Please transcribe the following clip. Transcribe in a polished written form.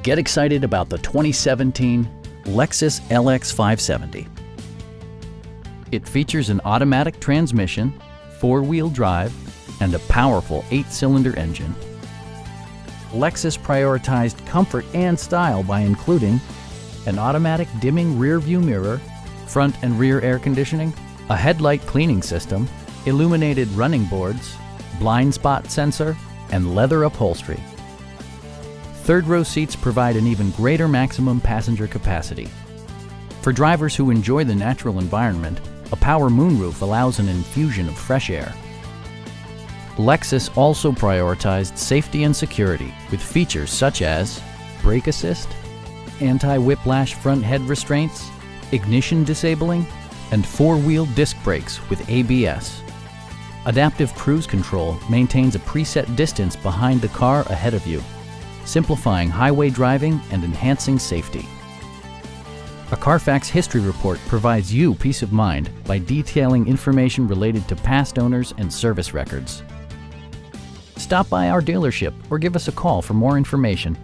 Get excited about the 2017 Lexus LX 570. It features an automatic transmission, four-wheel drive, and a powerful 8-cylinder engine. Lexus prioritized comfort and style by including an automatic dimming rear-view mirror, front and rear air conditioning, a headlight cleaning system, illuminated running boards, blind spot sensor, and leather upholstery. Third-row seats provide an even greater maximum passenger capacity. For drivers who enjoy the natural environment, a power moonroof allows an infusion of fresh air. Lexus also prioritized safety and security with features such as brake assist, anti-whiplash front head restraints, ignition disabling, and four-wheel disc brakes with ABS. Adaptive Cruise Control maintains a preset distance behind the car ahead of you, simplifying highway driving and enhancing safety. A Carfax history report provides you peace of mind by detailing information related to past owners and service records. Stop by our dealership or give us a call for more information.